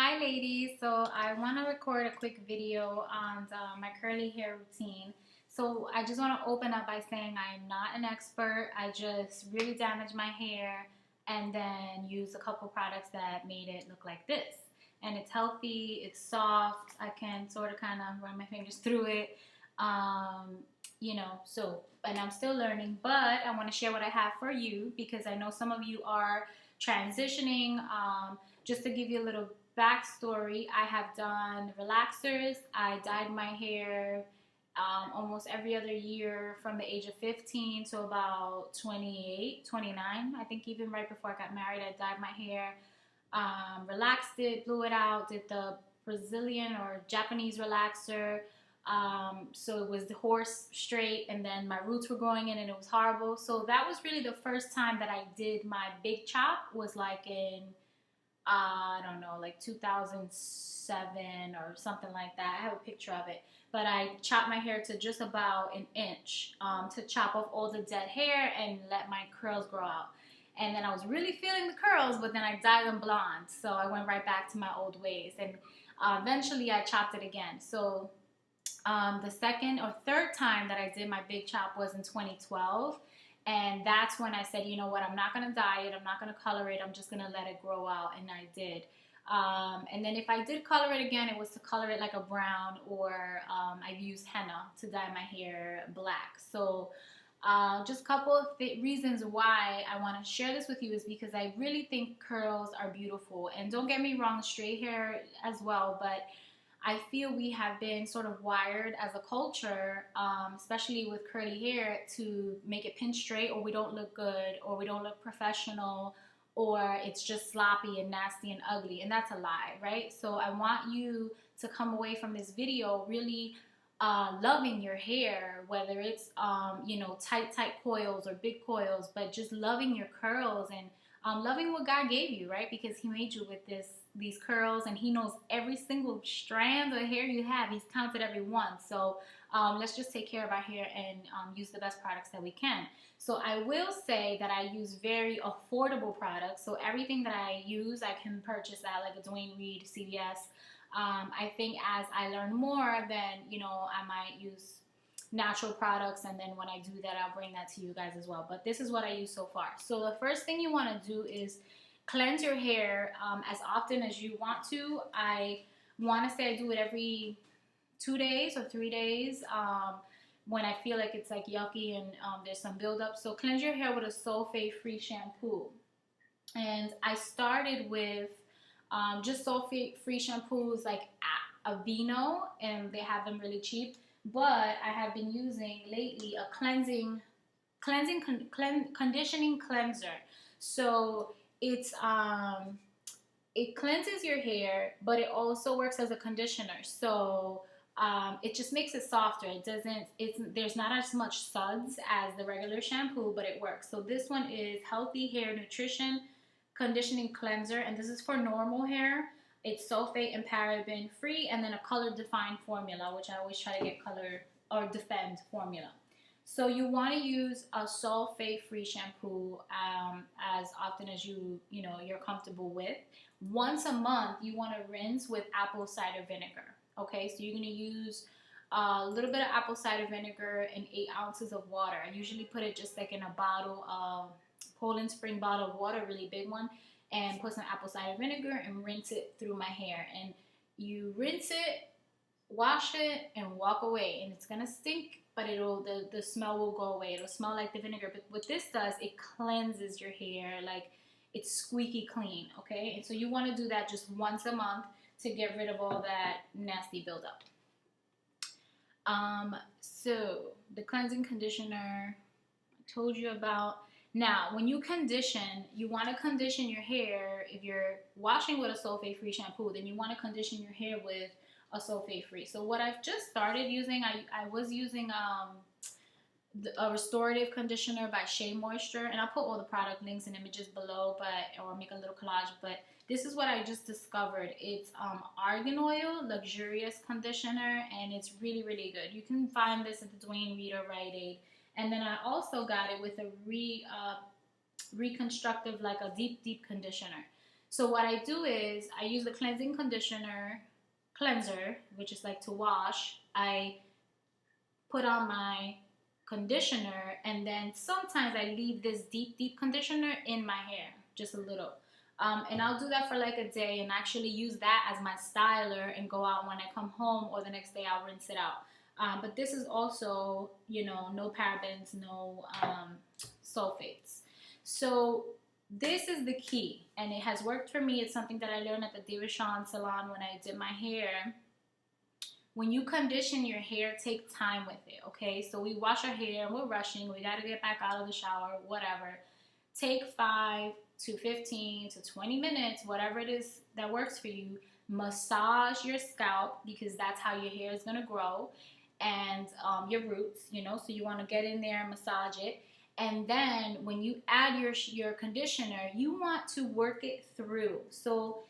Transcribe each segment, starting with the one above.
Hi ladies, so I want to record a quick video on my curly hair routine. So I just want to open up by saying I'm not an expert. I just really damaged my hair and then used a couple products that made it look like this. And it's healthy, it's soft, I can sort of kind of run my fingers through it. Um, and I'm still learning, but I want to share what I have for you because I know some of you are transitioning. Just to give you a little backstory, I have done relaxers. I dyed my hair almost every other year from the age of 15 to about 28, 29. I think even right before I got married, I dyed my hair, relaxed it, blew it out, did the Brazilian or Japanese relaxer. So it was the horse straight, and then my roots were growing in, and it was horrible. So that was really the first time that I did my big chop. Was like in I don't know, like 2007 or something like that. I have a picture of it. But I chopped my hair to just about an inch to chop off all the dead hair and let my curls grow out. And then I was really feeling the curls, but then I dyed them blonde. So I went right back to my old ways. And eventually I chopped it again. So the second or third time that I did my big chop was in 2012. And that's when I said, you know what, I'm not going to dye it. I'm not going to color it. I'm just going to let it grow out. And I did. And then if I did color it again, it was to color it like a brown, or I've used henna to dye my hair black. So just a couple of reasons why I want to share this with you is because I really think curls are beautiful. And don't get me wrong, straight hair as well, but I feel we have been sort of wired as a culture, especially with curly hair, to make it pin straight, or we don't look good, or we don't look professional, or it's just sloppy and nasty and ugly. And that's a lie, right? So I want you to come away from this video really loving your hair, whether it's, tight coils or big coils, but just loving your curls and loving what God gave you, right? Because He made you with these curls, and He knows every single strand of hair you have. He's counted every one. So let's just take care of our hair and use the best products that we can. So I will say that I use very affordable products. So everything that I use, I can purchase at like a Dwayne Reed, CVS. I think as I learn more, then I might use natural products, and then when I do that, I'll bring that to you guys as well. But this is what I use so far. So the first thing you want to do is cleanse your hair as often as you want to. I want to say I do it every 2 days or 3 days when I feel like it's like yucky and there's some buildup. So cleanse your hair with a sulfate-free shampoo. And I started with just sulfate-free shampoos like Aveeno, and they have them really cheap. But I have been using lately a conditioning cleanser. So it cleanses your hair, but it also works as a conditioner. So it just makes it softer. There's not as much suds as the regular shampoo, but it works. So this one is Healthy Hair Nutrition Conditioning Cleanser, and this is for normal hair. It's sulfate and paraben free, and then a color defined formula, which I always try to get color or defend formula. So you want to use a sulfate-free shampoo as often as you're comfortable with. Once a month, you want to rinse with apple cider vinegar. Okay, so you're going to use a little bit of apple cider vinegar and 8 ounces of water. I usually put it just like in a bottle of Poland Spring bottle of water, really big one, and put some apple cider vinegar and rinse it through my hair. And you rinse it, wash it, and walk away. And it's gonna stink, but the smell will go away. It'll smell like the vinegar. But what this does, it cleanses your hair, like it's squeaky clean. Okay, and so you want to do that just once a month to get rid of all that nasty buildup. So the cleansing conditioner I told you about. Now, when you condition, you want to condition your hair. If you're washing with a sulfate-free shampoo, then you want to condition your hair with a sulfate-free. So what I've just started using, I was using a restorative conditioner by Shea Moisture, and I'll put all the product links and images below, or make a little collage. But this is what I just discovered. It's argan oil luxurious conditioner, and it's really, really good. You can find this at the Dwayne Reed or Rite Aid. And then I also got it with a reconstructive, like a deep conditioner. So what I do is I use the cleansing cleanser, which is like to wash. I put on my conditioner, and then sometimes I leave this deep conditioner in my hair, just a little. And I'll do that for like a day and actually use that as my styler and go out when I come home, or the next day I'll rinse it out. But this is also, you know, no parabens, no sulfates. So this is the key, and it has worked for me. It's something that I learned at the David Shawn salon when I did my hair. When you condition your hair, take time with it, okay? So we wash our hair, we're rushing, we gotta get back out of the shower, whatever. Take 5 to 15 to 20 minutes, whatever it is that works for you. Massage your scalp, because that's how your hair is gonna grow, and your roots, you know, so you wanna get in there and massage it. And then when you add your conditioner, you want to work it through. So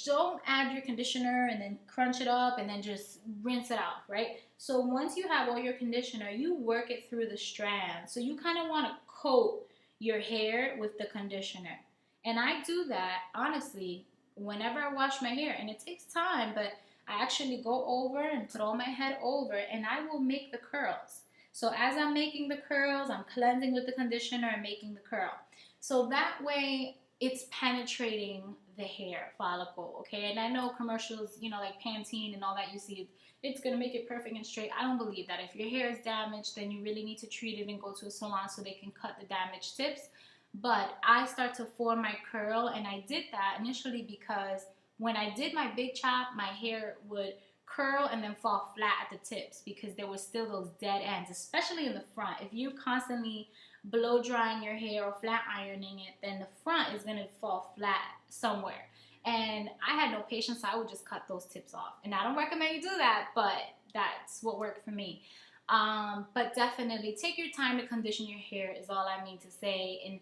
don't add your conditioner and then crunch it up and then just rinse it out, right? So once you have all your conditioner, you work it through the strand. So you kind of want to coat your hair with the conditioner. And I do that, honestly, whenever I wash my hair. And it takes time, but I actually go over and put all my head over, and I will make the curls. So as I'm making the curls, I'm cleansing with the conditioner and making the curl. So that way it's penetrating the hair follicle, okay? And I know commercials, you know, like Pantene and all that, you see it's gonna make it perfect and straight. I don't believe that. If your hair is damaged, then you really need to treat it and go to a salon so they can cut the damaged tips. But I start to form my curl, and I did that initially because when I did my big chop, my hair would curl and then fall flat at the tips because there were still those dead ends, especially in the front. If you're constantly blow drying your hair or flat ironing it, then the front is going to fall flat somewhere. And I had no patience, so I would just cut those tips off. And I don't recommend you do that, but that's what worked for me. But definitely take your time to condition your hair is all I mean to say. And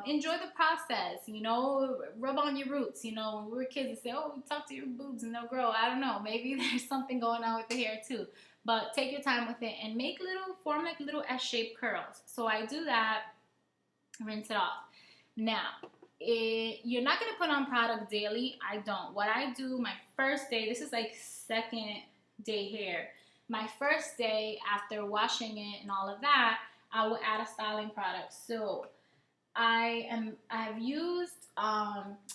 enjoy the process, you know, rub on your roots. You know, when we were kids, they say, oh, talk to your boobs and they'll grow. I don't know, maybe there's something going on with the hair too. But take your time with it and form like little S-shaped curls. So I do that, rinse it off. Now, you're not going to put on product daily. I don't. What I do my first day, this is like second day hair. My first day after washing it and all of that, I will add a styling product. So I have used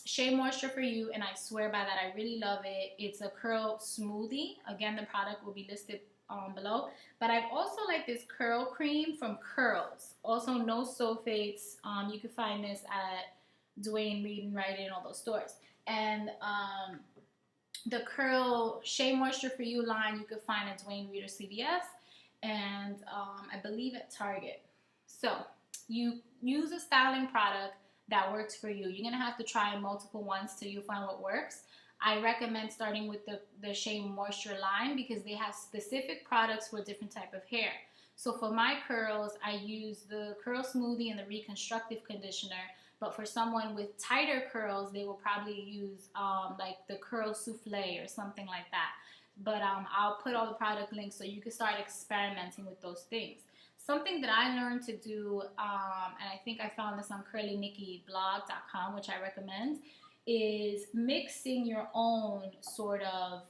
Shea Moisture for You, and I swear by that. I really love it. It's a curl smoothie. Again, the product will be listed below. But I've also like this curl cream from Curls. Also, no sulfates. You can find this at Dwayne Reed and Rite Aid and all those stores. And the Curl Shea Moisture for You line you can find at Dwayne Reed or CVS, and I believe at Target. So you use a styling product that works for you. You're gonna have to try multiple ones till you find what works. I recommend starting with the Shea Moisture line because they have specific products for different type of hair. So for my curls, I use the Curl Smoothie and the Reconstructive Conditioner. But for someone with tighter curls, they will probably use like the Curl Souffle or something like that. But I'll put all the product links so you can start experimenting with those things. Something that I learned to do, and I think I found this on curlynikkiblog.com, which I recommend, is mixing your own sort of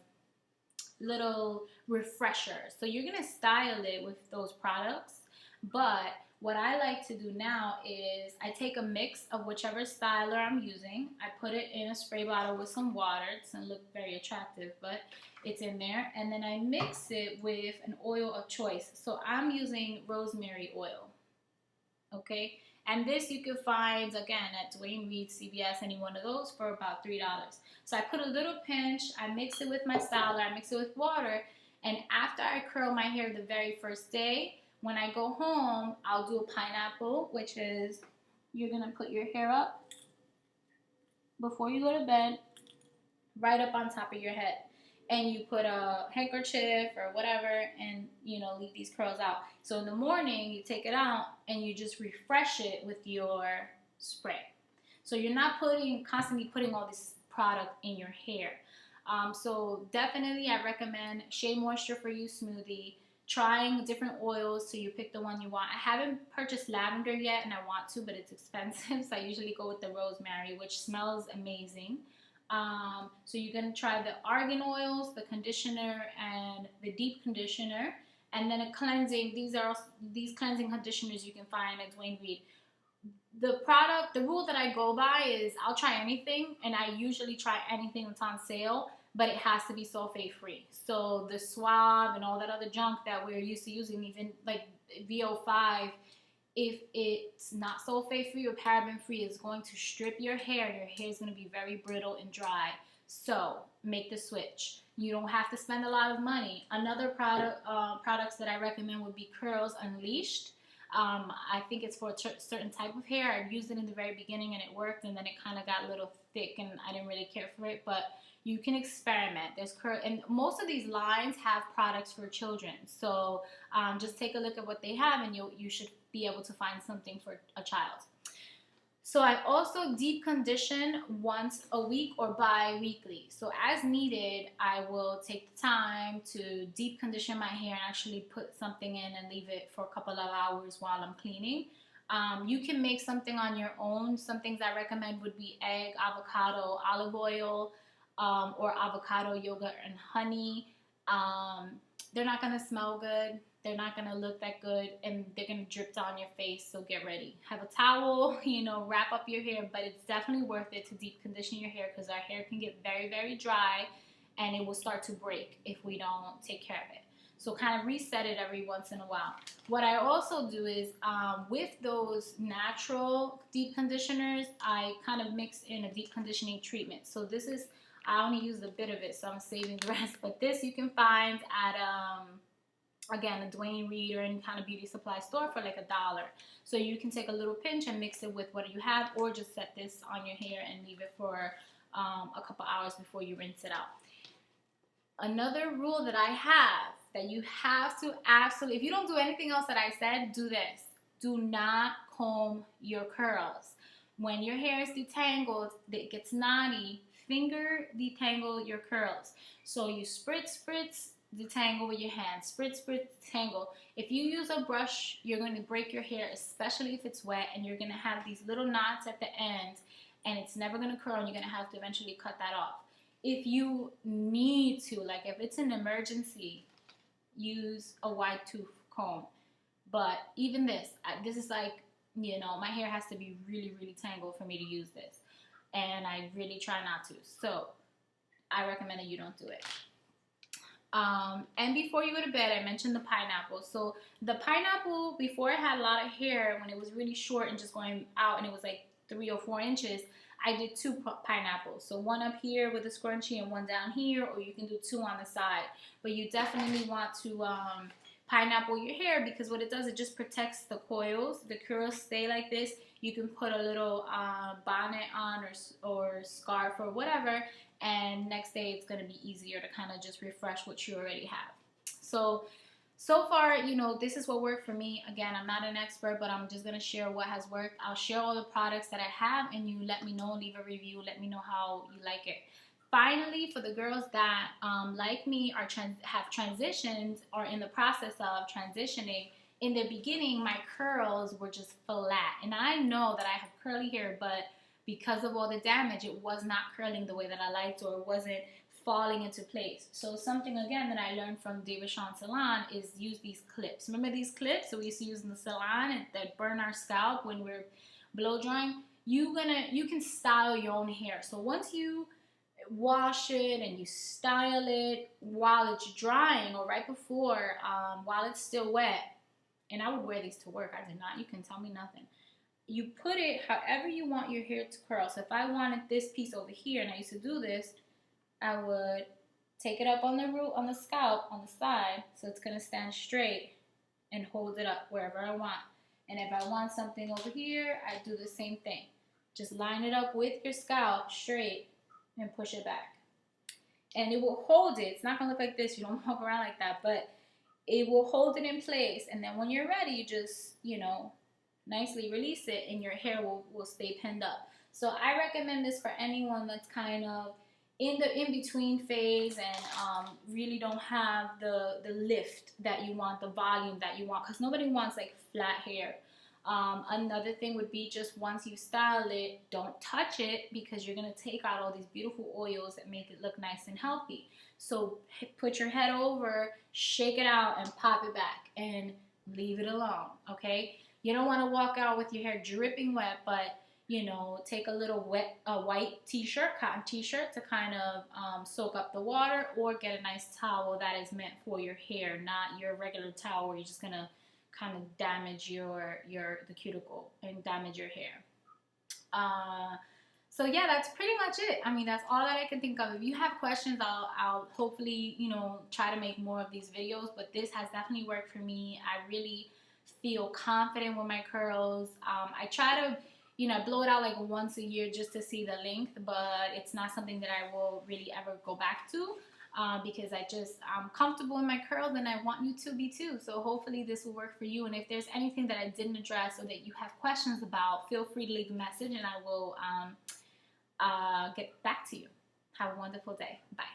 little refresher. So you're going to style it with those products, but what I like to do now is I take a mix of whichever styler I'm using. I put it in a spray bottle with some water. It doesn't look very attractive, but it's in there. And then I mix it with an oil of choice. So I'm using rosemary oil, okay? And this you can find, again, at Dwayne Reed, CVS, any one of those for about $3. So I put a little pinch, I mix it with my styler, I mix it with water, and after I curl my hair the very first day, when I go home, I'll do a pineapple, which is you're going to put your hair up before you go to bed, right up on top of your head. And you put a handkerchief or whatever and, you know, leave these curls out. So in the morning, you take it out and you just refresh it with your spray. So you're not constantly putting all this product in your hair. So definitely I recommend Shea Moisture for You smoothie, trying different oils so you pick the one you want. I haven't purchased lavender yet and I want to, but it's expensive, so I usually go with the rosemary, which smells amazing. So you're going to try the argan oils, the conditioner, and the deep conditioner, and then a cleansing. These cleansing conditioners you can find at Duane Reade. The rule that I go by is I'll try anything, and I usually try anything that's on sale, but it has to be sulfate free. So the Suave and all that other junk that we're used to using, even like VO5, if it's not sulfate free or paraben free, it's going to strip your hair. Your hair is going to be very brittle and dry. So make the switch. You don't have to spend a lot of money. Another products that I recommend would be Curls Unleashed. I think it's for a certain type of hair. I used it in the very beginning and it worked, and then it kind of got a little thick and I didn't really care for it, but you can experiment. And most of these lines have products for children, so just take a look at what they have and you should be able to find something for a child. So I also deep condition once a week or bi-weekly. So as needed, I will take the time to deep condition my hair and actually put something in and leave it for a couple of hours while I'm cleaning. You can make something on your own. Some things I recommend would be egg, avocado, olive oil, or avocado yogurt and honey. They're not going to smell good. They're not going to look that good, and they're going to drip down your face, so get ready. Have a towel, wrap up your hair, but it's definitely worth it to deep condition your hair because our hair can get very, very dry, and it will start to break if we don't take care of it. So kind of reset it every once in a while. What I also do is with those natural deep conditioners, I kind of mix in a deep conditioning treatment. So this is, I only use a bit of it, so I'm saving the rest, but this you can find at again, a Duane Reade or any kind of beauty supply store for like $1. So you can take a little pinch and mix it with what you have, or just set this on your hair and leave it for a couple hours before you rinse it out. Another rule that I have that you have to absolutely, if you don't do anything else that I said, do this. Do not comb your curls. When your hair is detangled, it gets knotty, finger detangle your curls. So you spritz, detangle with your hands. Spritz, detangle. If you use a brush, you're going to break your hair, especially if it's wet, and you're going to have these little knots at the end, and it's never going to curl, and you're going to have to eventually cut that off. If you need to, like if it's an emergency, use a wide tooth comb. But even this is like, my hair has to be really, really tangled for me to use this. And I really try not to. So I recommend that you don't do it. And before you go to bed, I mentioned the pineapple. So the pineapple, before I had a lot of hair, when it was really short and just going out and it was like 3 or 4 inches, I did 2 pineapples. So one up here with a scrunchie and one down here, or you can do 2 on the side. But you definitely want to pineapple your hair, because what it does, it just protects the coils. The curls stay like this. You can put a little bonnet on or scarf or whatever, and next day it's going to be easier to kind of just refresh what you already have. So far, this is what worked for me. Again, I'm not an expert, but I'm just going to share what has worked. I'll share all the products that I have, and you let me know, leave a review, let me know how you like it. Finally, for the girls that, like me, have transitioned or in the process of transitioning, in the beginning, my curls were just flat. And I know that I have curly hair, but because of all the damage, it was not curling the way that I liked, or it wasn't falling into place. So something, again, that I learned from David Sean Salon is use these clips. Remember these clips that we used to use in the salon and that burn our scalp when we're blow drying? You can style your own hair. So once you wash it and you style it while it's drying or right before, while it's still wet, and I would wear these to work. I did not. You can tell me nothing. You put it however you want your hair to curl. So if I wanted this piece over here, and I used to do this, I would take it up on the root, on the scalp, on the side, so it's going to stand straight, and hold it up wherever I want. And if I want something over here, I do the same thing. Just line it up with your scalp straight and push it back. And it will hold it. It's not going to look like this. You don't walk around like that, but it will hold it in place. And then when you're ready, you just, nicely release it, and your hair will stay pinned up. So I recommend this for anyone that's kind of in the in-between phase and really don't have the lift that you want, the volume that you want, because nobody wants like flat hair. Another thing would be, just once you style it, don't touch it, because you're going to take out all these beautiful oils that make it look nice and healthy. So put your head over, shake it out, and pop it back, and leave it alone, okay? You don't want to walk out with your hair dripping wet, but take a little white t-shirt, cotton t-shirt, to kind of soak up the water, or get a nice towel that is meant for your hair, not your regular towel where you're just gonna kind of damage the cuticle and damage your hair. So yeah, that's pretty much it. I mean, that's all that I can think of. If you have questions, I'll hopefully, try to make more of these videos, but this has definitely worked for me. I really feel confident with my curls. I try to, blow it out like once a year just to see the length, but it's not something that I will really ever go back to. Because I'm comfortable in my curls, and I want you to be too. So hopefully this will work for you. And if there's anything that I didn't address or that you have questions about, feel free to leave a message, and I will get back to you. Have a wonderful day. Bye.